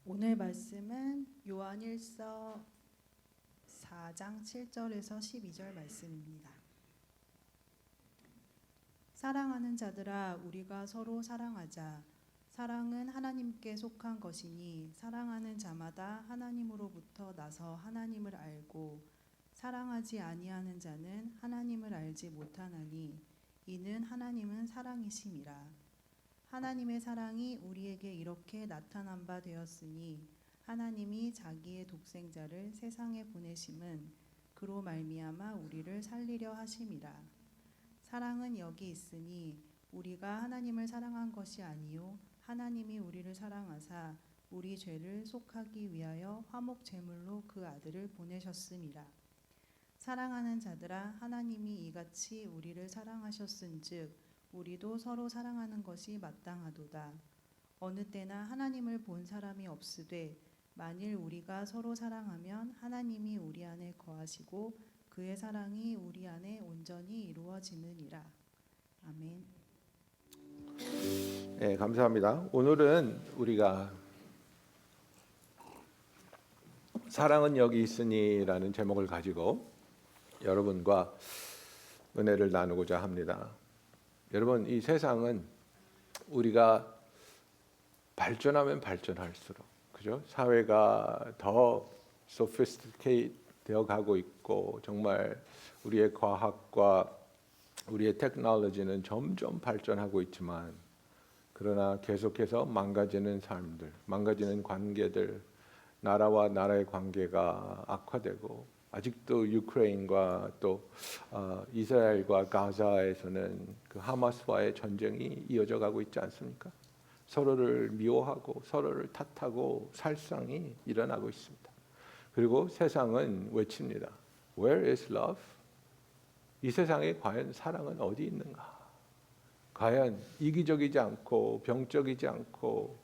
오늘 말씀은 요한일서 4장 7절에서 12절 말씀입니다. 사랑하는 자들아, 우리가 서로 사랑하자. 사랑은 하나님께 속한 것이니 사랑하는 자마다 하나님으로부터 나서 하나님을 알고 사랑하지 아니하는 자는 하나님을 알지 못하나니 이는 하나님은 사랑이심이라. 하나님의 사랑이 우리에게 이렇게 나타난 바 되었으니 하나님이 자기의 독생자를 세상에 보내심은 그로 말미암아 우리를 살리려 하심이라. 사랑은 여기 있으니 우리가 하나님을 사랑한 것이 아니요 하나님이 우리를 사랑하사 우리 죄를 속하기 위하여 화목 제물로 그 아들을 보내셨음이라. 사랑하는 자들아, 하나님이 이같이 우리를 사랑하셨은즉 우리도 서로 사랑하는 것이 마땅하도다. 어느 때나 하나님을 본 사람이 없으되 만일 우리가 서로 사랑하면 하나님이 우리 안에 거하시고 그의 사랑이 우리 안에 온전히 이루어지느니라. 아멘. 네, 감사합니다. 오늘은 우리가 사랑은 여기 있으니라는 제목을 가지고 여러분과 은혜를 나누고자 합니다. 여러분, 이 세상은 우리가 발전하면 발전할수록, 그죠? 사회가 더 sophisticate 되어 가고 있고, 정말 우리의 과학과 우리의 테크놀로지는 점점 발전하고 있지만, 그러나 계속해서 망가지는 삶들, 망가지는 관계들, 나라와 나라의 관계가 악화되고, 아직도 유크레인과 또 이스라엘과 가자에서는 그 하마스와의 전쟁이 이어져 가고 있지 않습니까? 서로를 미워하고 서로를 탓하고 살상이 일어나고 있습니다. 그리고 세상은 외칩니다. Where is love? 이 세상에 과연 사랑은 어디 있는가? 과연 이기적이지 않고 병적이지 않고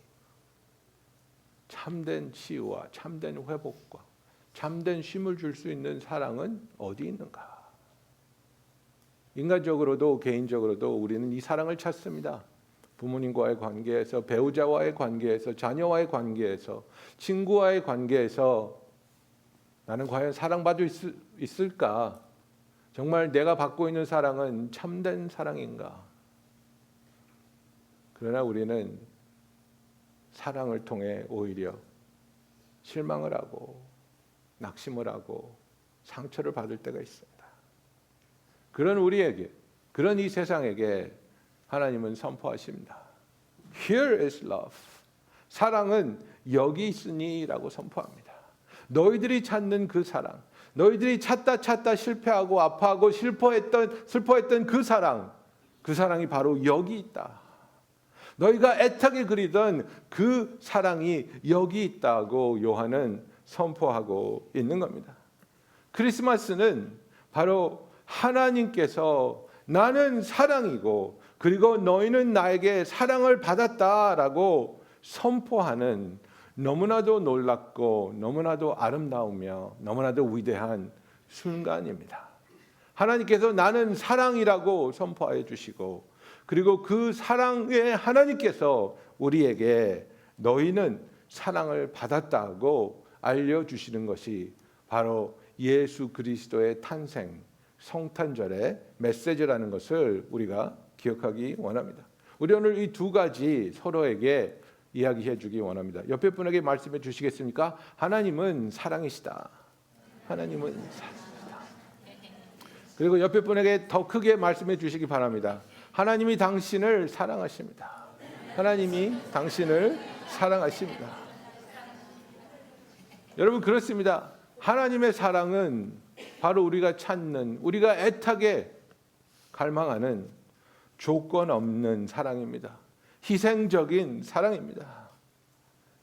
참된 치유와 참된 회복과 참된 쉼을 줄 수 있는 사랑은 어디 있는가? 인간적으로도 개인적으로도 우리는 이 사랑을 찾습니다. 부모님과의 관계에서, 배우자와의 관계에서, 자녀와의 관계에서, 친구와의 관계에서 나는 과연 사랑받을 수 있을까? 정말 내가 받고 있는 사랑은 참된 사랑인가? 그러나 우리는 사랑을 통해 오히려 실망을 하고 낙심을 하고 상처를 받을 때가 있습니다. 그런 우리에게, 그런 이 세상에게 하나님은 선포하십니다. Here is love. 사랑은 여기 있으니라고 선포합니다. 너희들이 찾는 그 사랑, 너희들이 찾다 실패하고 아파하고 슬퍼했던 그 사랑이 바로 여기 있다. 너희가 애타게 그리던 그 사랑이 여기 있다고 요한은 선포하고 있는 겁니다. 크리스마스는 바로 하나님께서 나는 사랑이고 그리고 너희는 나에게 사랑을 받았다라고 선포하는 너무나도 놀랍고 너무나도 아름다우며 너무나도 위대한 순간입니다. 하나님께서 나는 사랑이라고 선포해 주시고 그리고 그 사랑의 하나님께서 우리에게 너희는 사랑을 받았다고 알려주시는 것이 바로 예수 그리스도의 탄생, 성탄절의 메시지라는 것을 우리가 기억하기 원합니다. 우리 오늘 이 두 가지 서로에게 이야기해 주기 원합니다. 옆에 분에게 말씀해 주시겠습니까? 하나님은 사랑이시다. 하나님은 사랑이시다. 그리고 옆에 분에게 더 크게 말씀해 주시기 바랍니다. 하나님이 당신을 사랑하십니다. 하나님이 당신을 사랑하십니다. 여러분, 그렇습니다. 하나님의 사랑은 바로 우리가 찾는, 우리가 애타게 갈망하는 조건 없는 사랑입니다. 희생적인 사랑입니다.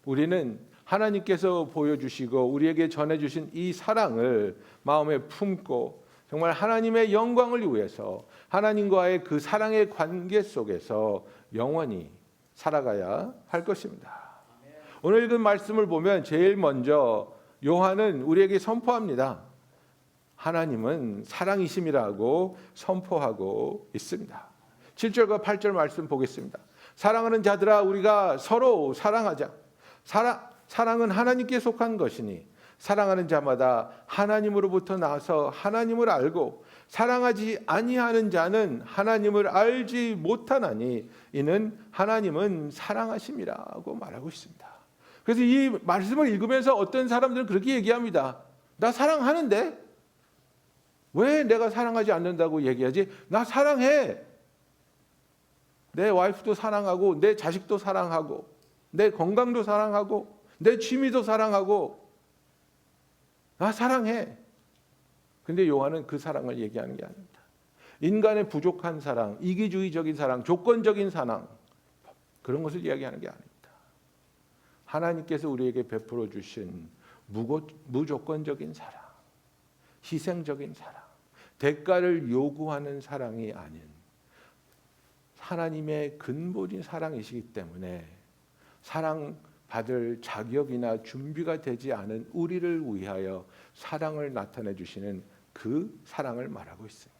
우리는 하나님께서 보여주시고 우리에게 전해주신 이 사랑을 마음에 품고 정말 하나님의 영광을 위해서 하나님과의 그 사랑의 관계 속에서 영원히 살아가야 할 것입니다. 오늘 읽은 말씀을 보면 제일 먼저 요한은 우리에게 선포합니다. 하나님은 사랑이심이라고 선포하고 있습니다. 7절과 8절 말씀 보겠습니다. 사랑하는 자들아, 우리가 서로 사랑하자. 사랑은 하나님께 속한 것이니 사랑하는 자마다 하나님으로부터 나서 하나님을 알고 사랑하지 아니하는 자는 하나님을 알지 못하나니 이는 하나님은 사랑하심이라고 말하고 있습니다. 그래서 이 말씀을 읽으면서 어떤 사람들은 그렇게 얘기합니다. 나 사랑하는데 왜 내가 사랑하지 않는다고 얘기하지? 나 사랑해. 내 와이프도 사랑하고 내 자식도 사랑하고 내 건강도 사랑하고 내 취미도 사랑하고 나 사랑해. 근데 요한은 그 사랑을 얘기하는 게 아닙니다. 인간의 부족한 사랑, 이기주의적인 사랑, 조건적인 사랑 그런 것을 이야기하는 게 아닙니다. 하나님께서 우리에게 베풀어 주신 무조건적인 사랑, 희생적인 사랑, 대가를 요구하는 사랑이 아닌 하나님의 근본인 사랑이시기 때문에 사랑받을 자격이나 준비가 되지 않은 우리를 위하여 사랑을 나타내 주시는 그 사랑을 말하고 있습니다.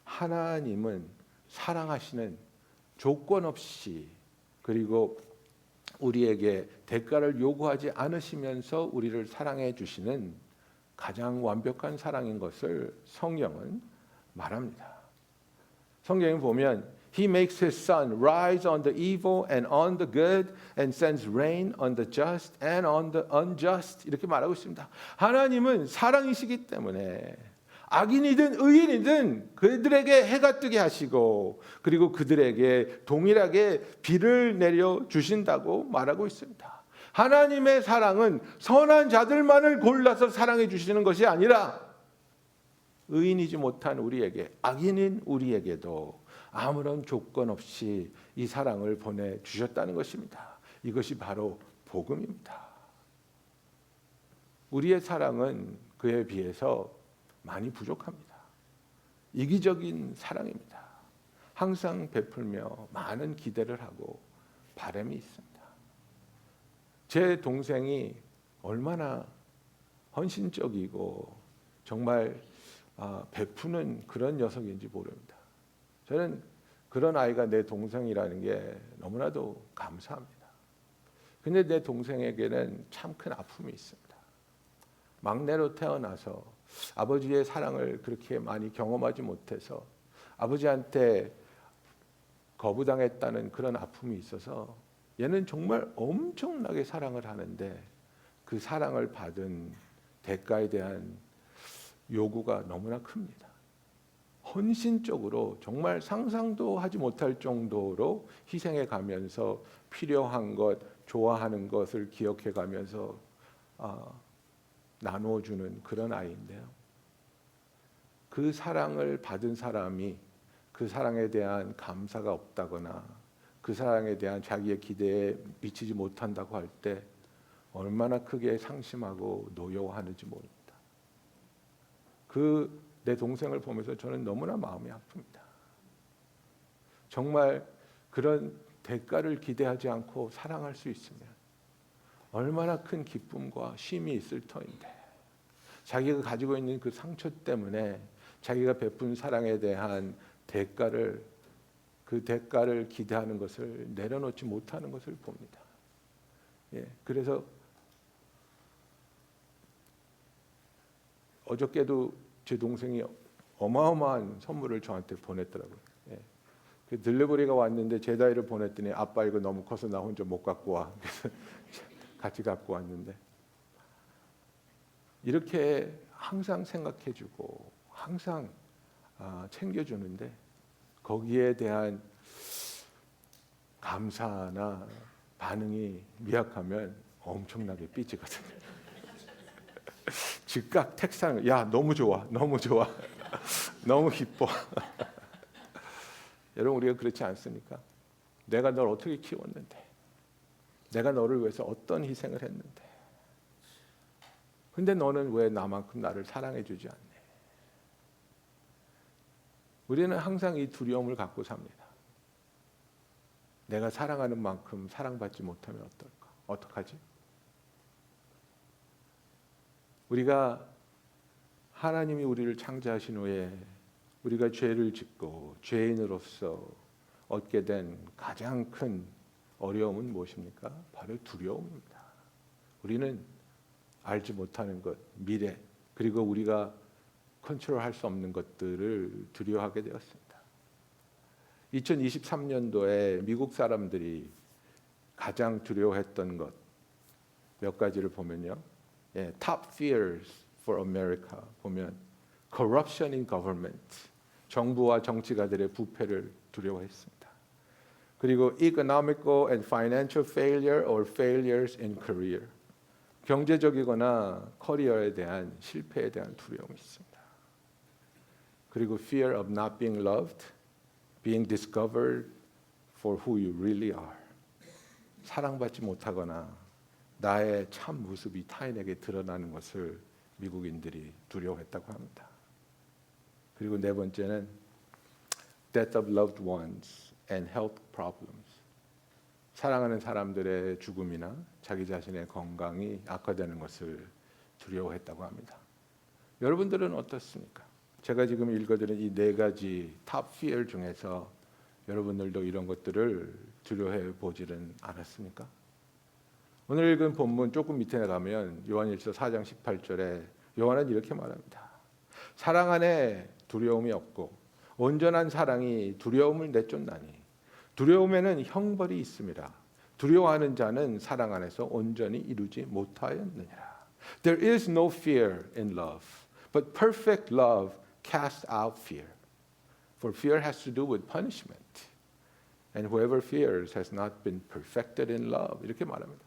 하나님은 사랑하시는 조건 없이 그리고 우리에게 대가를 요구하지 않으시면서 우리를 사랑해 주시는 가장 완벽한 사랑인 것을 성경은 말합니다. 성경에 보면 He makes His sun rise on the evil and on the good and sends rain on the just and on the unjust 이렇게 말하고 있습니다. 하나님은 사랑이시기 때문에 악인이든 의인이든 그들에게 해가 뜨게 하시고 그리고 그들에게 동일하게 비를 내려 주신다고 말하고 있습니다. 하나님의 사랑은 선한 자들만을 골라서 사랑해 주시는 것이 아니라 의인이지 못한 우리에게 악인인 우리에게도 아무런 조건 없이 이 사랑을 보내주셨다는 것입니다. 이것이 바로 복음입니다. 우리의 사랑은 그에 비해서 많이 부족합니다. 이기적인 사랑입니다. 항상 베풀며 많은 기대를 하고 바람이 있습니다. 제 동생이 얼마나 헌신적이고 정말 베푸는 그런 녀석인지 모릅니다. 저는 그런 아이가 내 동생이라는 게 너무나도 감사합니다. 근데 내 동생에게는 참 큰 아픔이 있습니다. 막내로 태어나서 아버지의 사랑을 그렇게 많이 경험하지 못해서 아버지한테 거부당했다는 그런 아픔이 있어서 얘는 정말 엄청나게 사랑을 하는데 그 사랑을 받은 대가에 대한 요구가 너무나 큽니다. 헌신적으로 정말 상상도 하지 못할 정도로 희생해 가면서 필요한 것, 좋아하는 것을 기억해 가면서 나누어 주는 그런 아이인데요. 그 사랑을 받은 사람이 그 사랑에 대한 감사가 없다거나 그 사랑에 대한 자기의 기대에 미치지 못한다고 할 때 얼마나 크게 상심하고 노여워하는지 모릅니다. 내 동생을 보면서 저는 너무나 마음이 아픕니다. 정말 그런 대가를 기대하지 않고 사랑할 수 있으면 얼마나 큰 기쁨과 쉼이 있을 터인데 자기가 가지고 있는 그 상처 때문에 자기가 베푼 사랑에 대한 그 대가를 기대하는 것을 내려놓지 못하는 것을 봅니다. 그래서 어저께도 제 동생이 어마어마한 선물을 저한테 보냈더라고요. 그 딜리버리가 왔는데 제 다이를 보냈더니 아빠 이거 너무 커서 나 혼자 못 갖고 와. 그래서 같이 갖고 왔는데 이렇게 항상 생각해주고 항상 챙겨주는데 거기에 대한 감사나 반응이 미약하면 엄청나게 삐지거든요. 즉각 텍스트하는 야 너무 좋아 너무 좋아 너무 기뻐. 여러분 우리가 그렇지 않습니까? 내가 널 어떻게 키웠는데 내가 너를 위해서 어떤 희생을 했는데 근데 너는 왜 나만큼 나를 사랑해 주지 않니? 우리는 항상 이 두려움을 갖고 삽니다. 내가 사랑하는 만큼 사랑받지 못하면 어떨까? 어떡하지? 우리가 하나님이 우리를 창조하신 후에 우리가 죄를 짓고 죄인으로서 얻게 된 가장 큰 어려움은 무엇입니까? 바로 두려움입니다. 우리는 알지 못하는 것, 미래, 그리고 우리가 컨트롤할 수 없는 것들을 두려워하게 되었습니다. 2023년도에 미국 사람들이 가장 두려워했던 것 몇 가지를 보면요. Top fears for America 보면 corruption in government, 정부와 정치가들의 부패를 두려워했습니다. 그리고 economical and financial failure or failures in career, 경제적이거나 커리어에 대한 실패에 대한 두려움이 있습니다. 그리고 fear of not being loved, being discovered for who you really are, 사랑받지 못하거나 나의 참 모습이 타인에게 드러나는 것을 미국인들이 두려워했다고 합니다. 그리고 네 번째는 death of loved ones and health problems, 사랑하는 사람들의 죽음이나 자기 자신의 건강이 악화되는 것을 두려워했다고 합니다. 여러분들은 어떻습니까? 제가 지금 읽어드린 이 네 가지 top fear 중에서 여러분들도 이런 것들을 두려워해 보지는 않았습니까? 오늘 읽은 본문 조금 밑에 가면 요한일서 4장 18절에 요한은 이렇게 말합니다. 사랑 안에 두려움이 없고 온전한 사랑이 두려움을 내쫓나니 두려움에는 형벌이 있음이라. 두려워하는 자는 사랑 안에서 온전히 이루지 못하였느니라. There is no fear in love, but perfect love casts out fear. For fear has to do with punishment. And whoever fears has not been perfected in love. 이렇게 말합니다.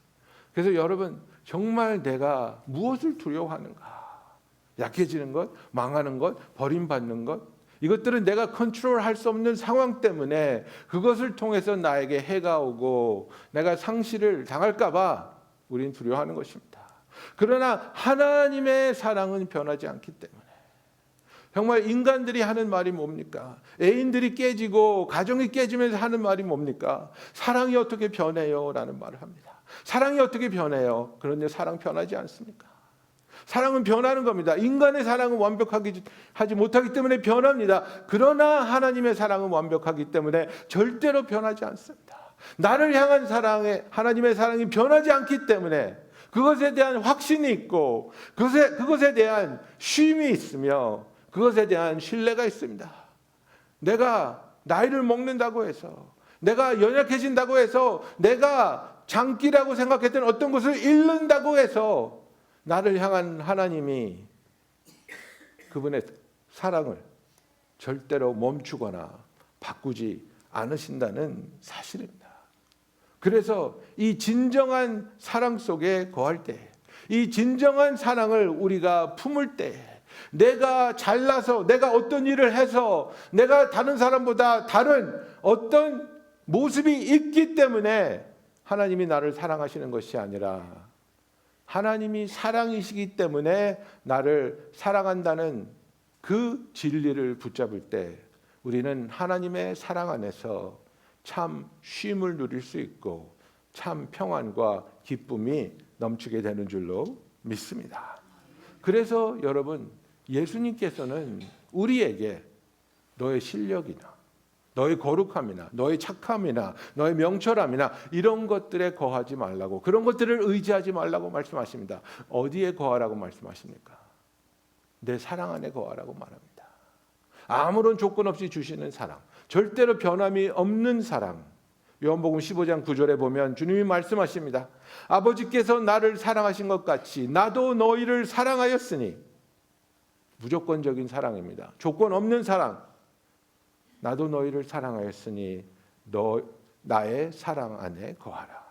그래서 여러분, 정말 내가 무엇을 두려워하는가? 약해지는 것, 망하는 것, 버림받는 것, 이것들은 내가 컨트롤할 수 없는 상황 때문에 그것을 통해서 나에게 해가 오고 내가 상실을 당할까 봐 우리는 두려워하는 것입니다. 그러나 하나님의 사랑은 변하지 않기 때문에, 정말 인간들이 하는 말이 뭡니까? 애인들이 깨지고 가정이 깨지면서 하는 말이 뭡니까? 사랑이 어떻게 변해요? 라는 말을 합니다. 사랑이 어떻게 변해요? 그런데 사랑 변하지 않습니까? 사랑은 변하는 겁니다. 인간의 사랑은 완벽하게 하지 못하기 때문에 변합니다. 그러나 하나님의 사랑은 완벽하기 때문에 절대로 변하지 않습니다. 나를 향한 하나님의 사랑이 변하지 않기 때문에 그것에 대한 확신이 있고 그것에 대한 쉼이 있으며 그것에 대한 신뢰가 있습니다. 내가 나이를 먹는다고 해서, 내가 연약해진다고 해서, 내가 장기라고 생각했던 어떤 것을 잃는다고 해서 나를 향한 하나님이 그분의 사랑을 절대로 멈추거나 바꾸지 않으신다는 사실입니다. 그래서 이 진정한 사랑 속에 거할 때, 이 진정한 사랑을 우리가 품을 때, 내가 잘나서, 내가 어떤 일을 해서, 내가 다른 사람보다 다른 어떤 모습이 있기 때문에 하나님이 나를 사랑하시는 것이 아니라 하나님이 사랑이시기 때문에 나를 사랑한다는 그 진리를 붙잡을 때 우리는 하나님의 사랑 안에서 참 쉼을 누릴 수 있고 참 평안과 기쁨이 넘치게 되는 줄로 믿습니다. 그래서 여러분, 예수님께서는 우리에게 너의 실력이나 너의 거룩함이나 너의 착함이나 너의 명철함이나 이런 것들에 거하지 말라고, 그런 것들을 의지하지 말라고 말씀하십니다. 어디에 거하라고 말씀하십니까? 내 사랑 안에 거하라고 말합니다. 아무런 조건 없이 주시는 사랑, 절대로 변함이 없는 사랑. 요한복음 15장 9절에 보면 주님이 말씀하십니다. 아버지께서 나를 사랑하신 것 같이 나도 너희를 사랑하였으니, 무조건적인 사랑입니다. 조건 없는 사랑. 나도 너희를 사랑하였으니 너 나의 사랑 안에 거하라.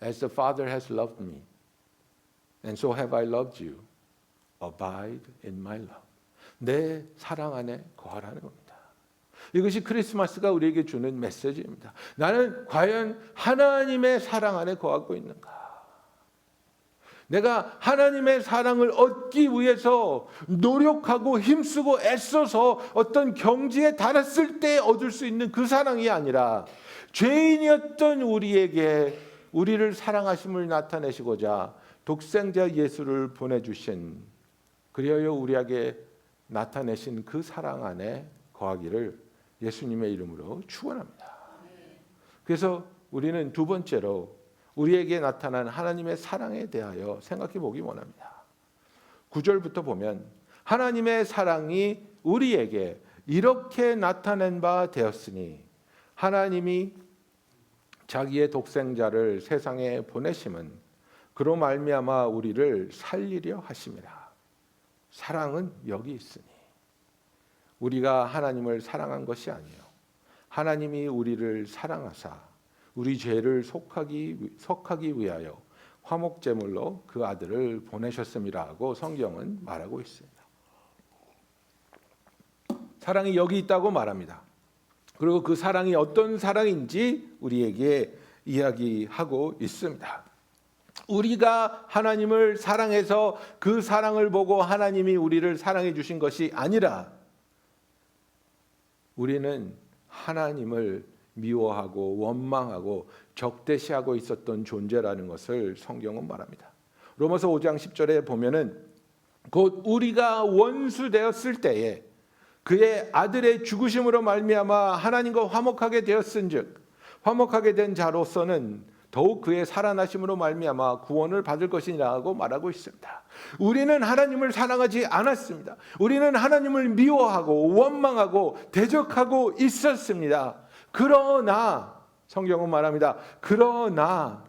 As the Father has loved me, and so have I loved you. Abide in my love. 내 사랑 안에 거하라는 겁니다. 이것이 크리스마스가 우리에게 주는 메시지입니다. 나는 과연 하나님의 사랑 안에 거하고 있는가? 내가 하나님의 사랑을 얻기 위해서 노력하고 힘쓰고 애써서 어떤 경지에 달았을 때 얻을 수 있는 그 사랑이 아니라 죄인이었던 우리에게 우리를 사랑하심을 나타내시고자 독생자 예수를 보내주신, 그리하여 우리에게 나타내신 그 사랑 안에 거하기를 예수님의 이름으로 축원합니다. 그래서 우리는 두 번째로 우리에게 나타난 하나님의 사랑에 대하여 생각해 보기 원합니다. 9절부터 보면 하나님의 사랑이 우리에게 이렇게 나타낸 바 되었으니 하나님이 자기의 독생자를 세상에 보내심은 그로 말미암아 우리를 살리려 하심이라. 사랑은 여기 있으니 우리가 하나님을 사랑한 것이 아니요 하나님이 우리를 사랑하사 우리 죄를 속하기 위하여 화목제물로 그 아들을 보내셨음이라고 성경은 말하고 있습니다. 사랑이 여기 있다고 말합니다. 그리고 그 사랑이 어떤 사랑인지 우리에게 이야기하고 있습니다. 우리가 하나님을 사랑해서 그 사랑을 보고 하나님이 우리를 사랑해 주신 것이 아니라 우리는 하나님을 미워하고 원망하고 적대시하고 있었던 존재라는 것을 성경은 말합니다. 로마서 5장 10절에 보면은 곧 우리가 원수 되었을 때에 그의 아들의 죽으심으로 말미암아 하나님과 화목하게 되었은즉 화목하게 된 자로서는 더욱 그의 살아나심으로 말미암아 구원을 받을 것이라고 말하고 있습니다. 우리는 하나님을 사랑하지 않았습니다. 우리는 하나님을 미워하고 원망하고 대적하고 있었습니다. 그러나 성경은 말합니다. 그러나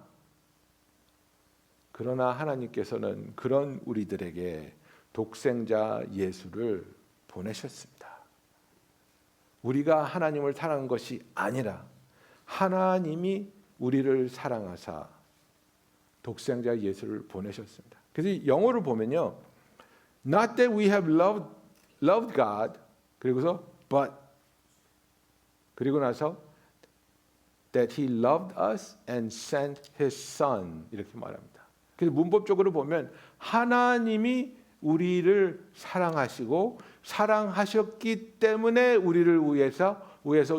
하나님께서는 그런 우리들에게 독생자 예수를 보내셨습니다. 우리가 하나님을 사랑한 것이 아니라 하나님이 우리를 사랑하사 독생자 예수를 보내셨습니다. 그래서 영어를 보면요, not that we have loved God, 그리고서 but 그리고 나서 that He loved us and sent His Son 이렇게 말합니다. 그래서 문법적으로 보면 하나님이 우리를 사랑하시고 사랑하셨기 때문에 우리를 위해서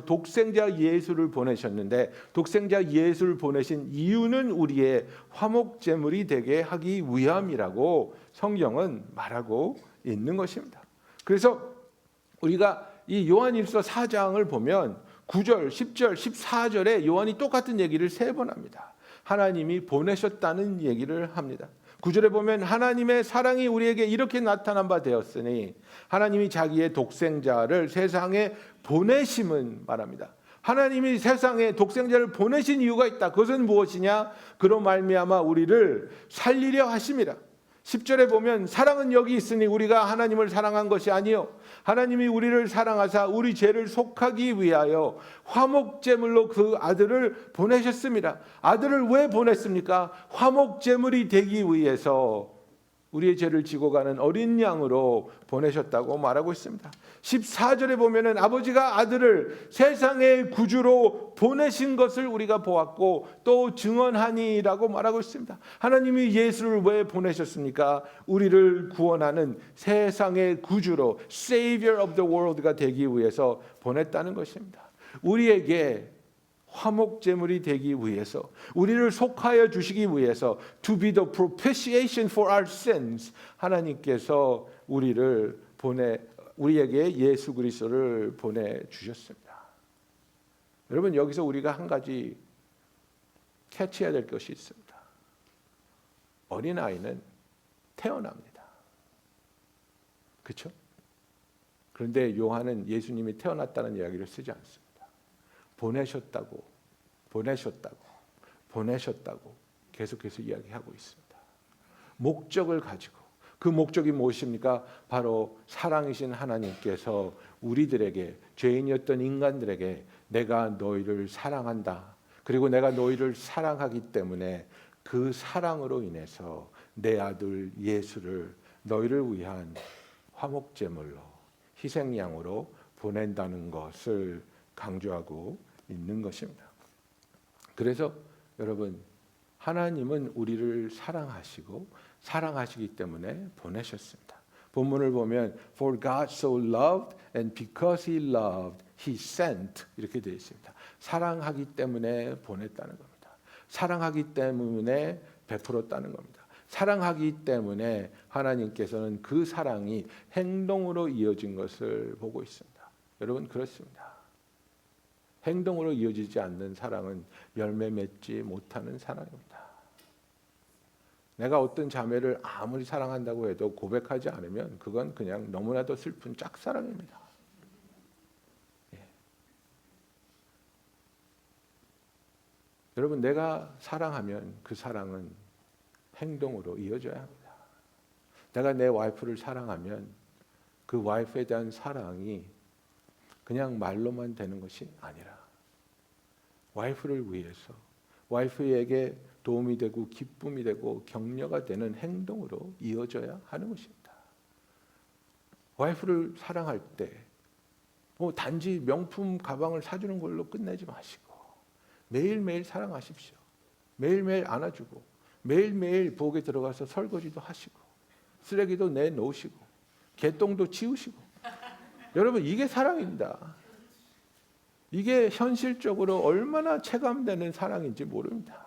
독생자 예수를 보내셨는데 독생자 예수를 보내신 이유는 우리의 화목제물이 되게 하기 위함이라고 성경은 말하고 있는 것입니다. 그래서 우리가 이 요한일서 4장을 보면 9절, 10절, 14절에 요한이 똑같은 얘기를 3번 합니다. 하나님이 보내셨다는 얘기를 합니다. 9절에 보면 하나님의 사랑이 우리에게 이렇게 나타난 바 되었으니 하나님이 자기의 독생자를 세상에 보내심은 말합니다. 하나님이 세상에 독생자를 보내신 이유가 있다. 그것은 무엇이냐? 그로 말미암아 우리를 살리려 하심이라. 10절에 보면 사랑은 여기 있으니 우리가 하나님을 사랑한 것이 아니요 하나님이 우리를 사랑하사 우리 죄를 속하기 위하여 화목제물로 그 아들을 보내셨습니다. 아들을 왜 보냈습니까? 화목제물이 되기 위해서 우리의 죄를 지고 가는 어린 양으로 보내셨다고 말하고 있습니다. 14절에 보면은 아버지가 아들을 세상의 구주로 보내신 것을 우리가 보았고 또 증언하니라고 말하고 있습니다. 하나님이 예수를 왜 보내셨습니까? 우리를 구원하는 세상의 구주로 Savior of the world가 되기 위해서 보냈다는 것입니다. 우리에게 화목제물이 되기 위해서 우리를 속하여 주시기 위해서 to be the propitiation for our sins 하나님께서 우리에게 예수 그리스도를 보내주셨습니다. 여러분 여기서 우리가 한 가지 캐치해야 될 것이 있습니다. 어린아이는 태어납니다. 그렇죠? 그런데 요한은 예수님이 태어났다는 이야기를 쓰지 않습니다. 보내셨다고 계속해서 이야기하고 있습니다. 목적을 가지고 그 목적이 무엇입니까? 바로 사랑이신 하나님께서 우리들에게 죄인이었던 인간들에게 내가 너희를 사랑한다. 그리고 내가 너희를 사랑하기 때문에 그 사랑으로 인해서 내 아들 예수를 너희를 위한 화목제물로 희생양으로 보낸다는 것을 강조하고 있는 것입니다. 그래서 여러분 하나님은 우리를 사랑하시기 때문에 보내셨습니다. 본문을 보면 For God so loved and because He loved, He sent 이렇게 되어 있습니다. 사랑하기 때문에 보냈다는 겁니다. 사랑하기 때문에 베풀었다는 겁니다. 사랑하기 때문에 하나님께서는 그 사랑이 행동으로 이어진 것을 보고 있습니다. 여러분 그렇습니다. 행동으로 이어지지 않는 사랑은 열매 맺지 못하는 사랑입니다. 내가 어떤 자매를 아무리 사랑한다고 해도 고백하지 않으면 그건 그냥 너무나도 슬픈 짝사랑입니다. 예. 여러분, 내가 사랑하면 그 사랑은 행동으로 이어져야 합니다. 내가 내 와이프를 사랑하면 그 와이프에 대한 사랑이 그냥 말로만 되는 것이 아니라 와이프를 위해서 와이프에게 도움이 되고 기쁨이 되고 격려가 되는 행동으로 이어져야 하는 것입니다. 와이프를 사랑할 때 단지 명품 가방을 사주는 걸로 끝내지 마시고 매일매일 사랑하십시오. 매일매일 안아주고 매일매일 부엌에 들어가서 설거지도 하시고 쓰레기도 내놓으시고 개똥도 치우시고 여러분, 이게 사랑입니다. 이게 현실적으로 얼마나 체감되는 사랑인지 모릅니다.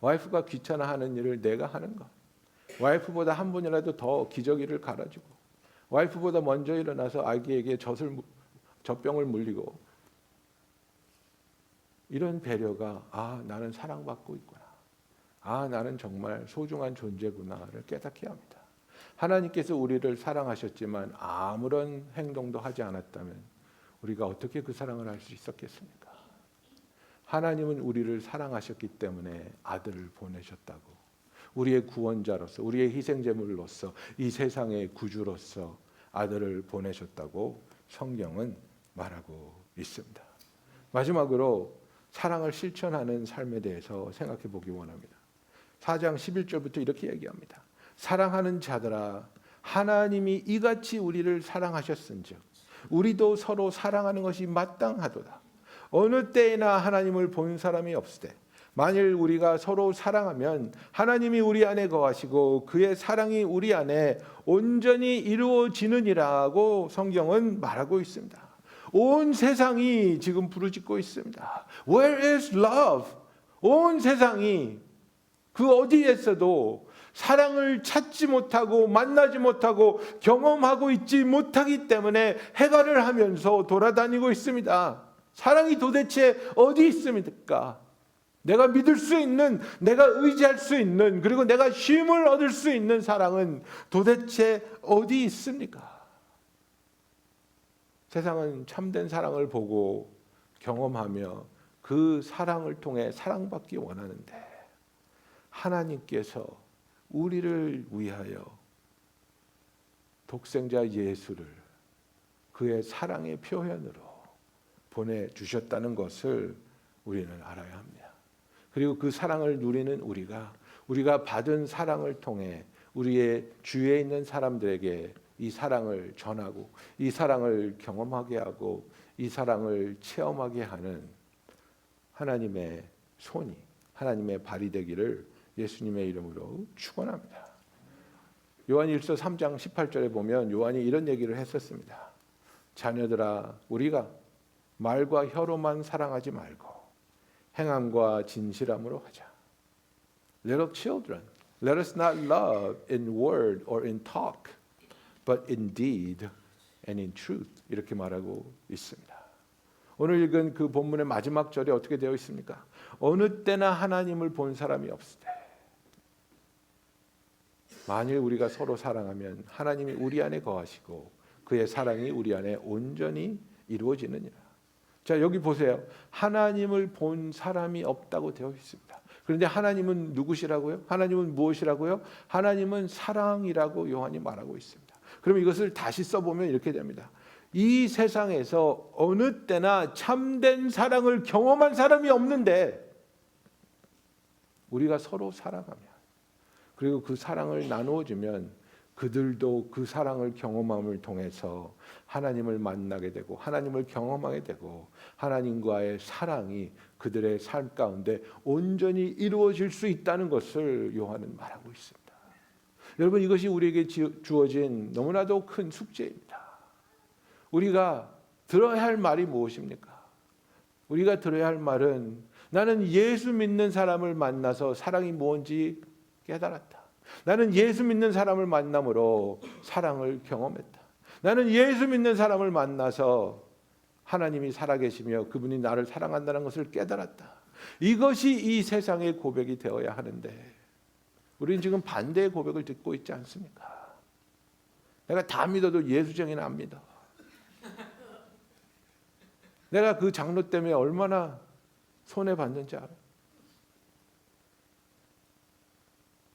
와이프가 귀찮아하는 일을 내가 하는 것, 와이프보다 한 번이라도 더 기저귀를 갈아주고 와이프보다 먼저 일어나서 아기에게 젖병을 물리고 이런 배려가 나는 사랑받고 있구나, 나는 정말 소중한 존재구나를 깨닫게 합니다. 하나님께서 우리를 사랑하셨지만 아무런 행동도 하지 않았다면 우리가 어떻게 그 사랑을 할 수 있었겠습니까? 하나님은 우리를 사랑하셨기 때문에 아들을 보내셨다고, 우리의 구원자로서, 우리의 희생제물로서, 이 세상의 구주로서 아들을 보내셨다고 성경은 말하고 있습니다. 마지막으로 사랑을 실천하는 삶에 대해서 생각해 보기 원합니다. 4장 11절부터 이렇게 얘기합니다. 사랑하는 자들아, 하나님이 이같이 우리를 사랑하셨은즉 우리도 서로 사랑하는 것이 마땅하도다. 어느 때에나 하나님을 본 사람이 없으되 만일 우리가 서로 사랑하면 하나님이 우리 안에 거하시고 그의 사랑이 우리 안에 온전히 이루어지느니라고 성경은 말하고 있습니다. 온 세상이 지금 부르짖고 있습니다. Where is love? 온 세상이 그 어디에서도 사랑을 찾지 못하고 만나지 못하고 경험하고 있지 못하기 때문에 해갈을 하면서 돌아다니고 있습니다. 사랑이 도대체 어디 있습니까? 내가 믿을 수 있는, 내가 의지할 수 있는, 그리고 내가 쉼을 얻을 수 있는 사랑은 도대체 어디 있습니까? 세상은 참된 사랑을 보고 경험하며 그 사랑을 통해 사랑받기 원하는데 하나님께서 우리를 위하여 독생자 예수를 그의 사랑의 표현으로 보내주셨다는 것을 우리는 알아야 합니다. 그리고 그 사랑을 누리는 우리가 받은 사랑을 통해 우리의 주위에 있는 사람들에게 이 사랑을 전하고 이 사랑을 경험하게 하고 이 사랑을 체험하게 하는 하나님의 손이, 하나님의 발이 되기를 예수님의 이름으로 축원합니다. 요한일서 3장 18절에 보면 요한이 이런 얘기를 했었습니다. 자녀들아, 우리가 말과 혀로만 사랑하지 말고 행함과 진실함으로 하자. Little children, let us not love in word or in talk, but in deed and in truth. 이렇게 말하고 있습니다. 오늘 읽은 그 본문의 마지막 절에 어떻게 되어 있습니까? 어느 때나 하나님을 본 사람이 없으되 만일 우리가 서로 사랑하면 하나님이 우리 안에 거하시고 그의 사랑이 우리 안에 온전히 이루어지느니라. 자, 여기 보세요. 하나님을 본 사람이 없다고 되어 있습니다. 그런데 하나님은 누구시라고요? 하나님은 무엇이라고요? 하나님은 사랑이라고 요한이 말하고 있습니다. 그럼 이것을 다시 써보면 이렇게 됩니다. 이 세상에서 어느 때나 참된 사랑을 경험한 사람이 없는데 우리가 서로 사랑하면 그리고 그 사랑을 나누어주면 그들도 그 사랑을 경험함을 통해서 하나님을 만나게 되고 하나님을 경험하게 되고 하나님과의 사랑이 그들의 삶 가운데 온전히 이루어질 수 있다는 것을 요한은 말하고 있습니다. 여러분, 이것이 우리에게 주어진 너무나도 큰 숙제입니다. 우리가 들어야 할 말이 무엇입니까? 우리가 들어야 할 말은 나는 예수 믿는 사람을 만나서 사랑이 뭔지 깨달았다. 나는 예수 믿는 사람을 만남으로 사랑을 경험했다. 나는 예수 믿는 사람을 만나서 하나님이 살아계시며 그분이 나를 사랑한다는 것을 깨달았다. 이것이 이 세상의 고백이 되어야 하는데 우리는 지금 반대의 고백을 듣고 있지 않습니까? 내가 다 믿어도 예수쟁이는 안 믿어. 내가 그 장로 때문에 얼마나 손해받는지 알아.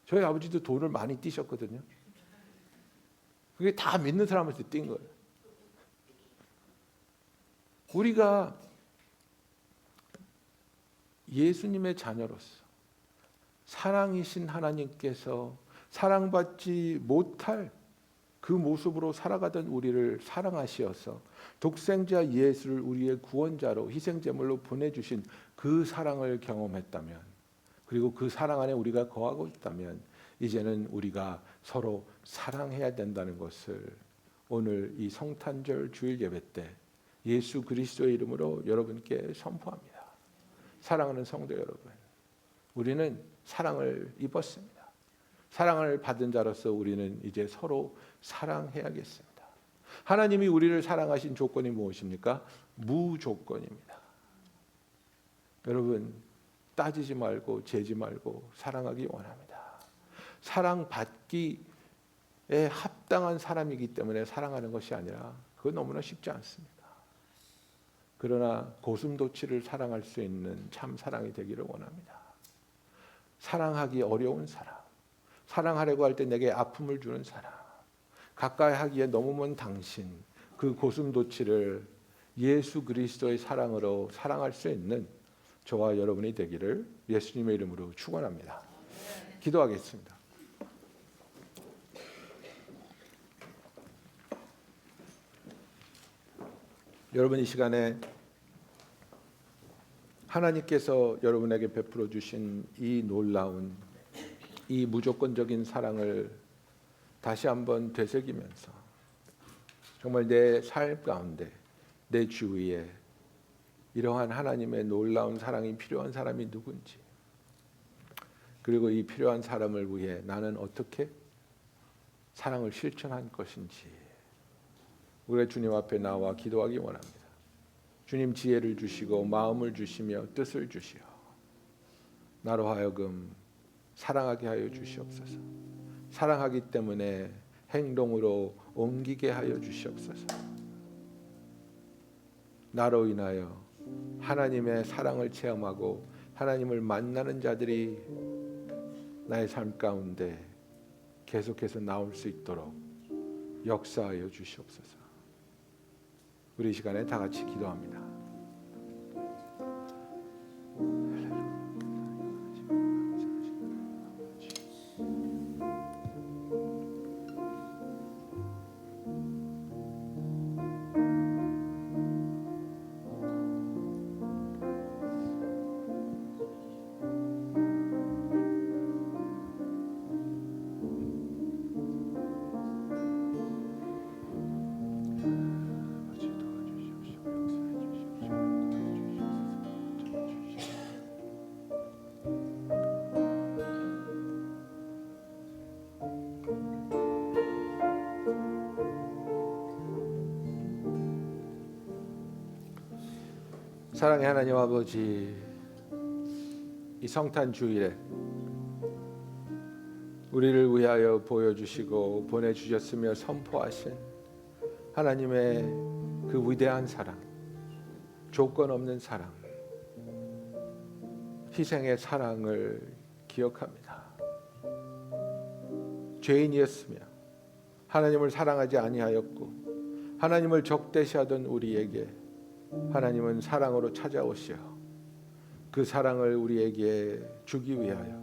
저희 아버지도 돈을 많이 띄셨거든요. 그게 다 믿는 사람한테 띈 거예요. 우리가 예수님의 자녀로서 사랑이신 하나님께서 사랑받지 못할 그 모습으로 살아가던 우리를 사랑하시어서 독생자 예수를 우리의 구원자로 희생제물로 보내주신 그 사랑을 경험했다면, 그리고 그 사랑 안에 우리가 거하고 있다면 이제는 우리가 서로 사랑해야 된다는 것을 오늘 이 성탄절 주일 예배 때 예수 그리스도의 이름으로 여러분께 선포합니다. 사랑하는 성도 여러분, 우리는 사랑을 입었습니다. 사랑을 받은 자로서 우리는 이제 서로 사랑해야겠습니다. 하나님이 우리를 사랑하신 조건이 무엇입니까? 무조건입니다. 여러분, 따지지 말고 재지 말고 사랑하기 원합니다. 사랑받기에 합당한 사람이기 때문에 사랑하는 것이 아니라 그건 너무나 쉽지 않습니다. 그러나 고슴도치를 사랑할 수 있는 참 사랑이 되기를 원합니다. 사랑하기 어려운 사람, 사랑하려고 할 때 내게 아픔을 주는 사람, 가까이 하기에 너무 먼 당신, 그 고슴도치를 예수 그리스도의 사랑으로 사랑할 수 있는 저와 여러분이 되기를 예수님의 이름으로 축원합니다. 기도하겠습니다. 여러분, 이 시간에 하나님께서 여러분에게 베풀어 주신 이 놀라운, 이 무조건적인 사랑을 다시 한번 되새기면서 정말 내 삶 가운데, 내 주위에 이러한 하나님의 놀라운 사랑이 필요한 사람이 누군지, 그리고 이 필요한 사람을 위해 나는 어떻게 사랑을 실천할 것인지 우리 주님 앞에 나와 기도하기 원합니다. 주님, 지혜를 주시고 마음을 주시며 뜻을 주시어 나로 하여금 사랑하게 하여 주시옵소서. 사랑하기 때문에 행동으로 옮기게 하여 주시옵소서. 나로 인하여 하나님의 사랑을 체험하고 하나님을 만나는 자들이 나의 삶 가운데 계속해서 나올 수 있도록 역사하여 주시옵소서. 우리 이 시간에 다 같이 기도합니다. 사랑의 하나님 아버지, 이 성탄 주일에 우리를 위하여 보여주시고 보내주셨으며 선포하신 하나님의 그 위대한 사랑, 조건 없는 사랑, 희생의 사랑을 기억합니다. 죄인이었으며 하나님을 사랑하지 아니하였고 하나님을 적대시하던 우리에게 하나님은 사랑으로 찾아오시어 그 사랑을 우리에게 주기 위하여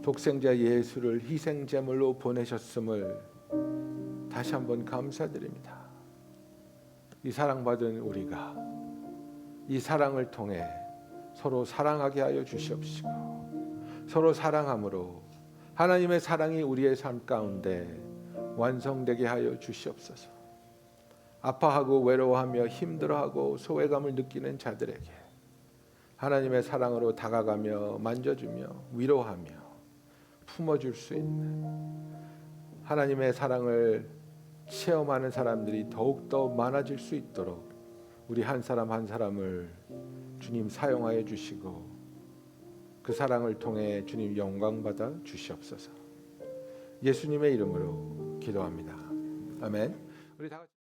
독생자 예수를 희생제물로 보내셨음을 다시 한번 감사드립니다. 이 사랑받은 우리가 이 사랑을 통해 서로 사랑하게 하여 주시옵시고 서로 사랑함으로 하나님의 사랑이 우리의 삶 가운데 완성되게 하여 주시옵소서. 아파하고 외로워하며 힘들어하고 소외감을 느끼는 자들에게 하나님의 사랑으로 다가가며 만져주며 위로하며 품어줄 수 있는 하나님의 사랑을 체험하는 사람들이 더욱더 많아질 수 있도록 우리 한 사람 한 사람을 주님 사용하여 주시고 그 사랑을 통해 주님 영광 받아 주시옵소서. 예수님의 이름으로 기도합니다. 아멘. 우리 다 같이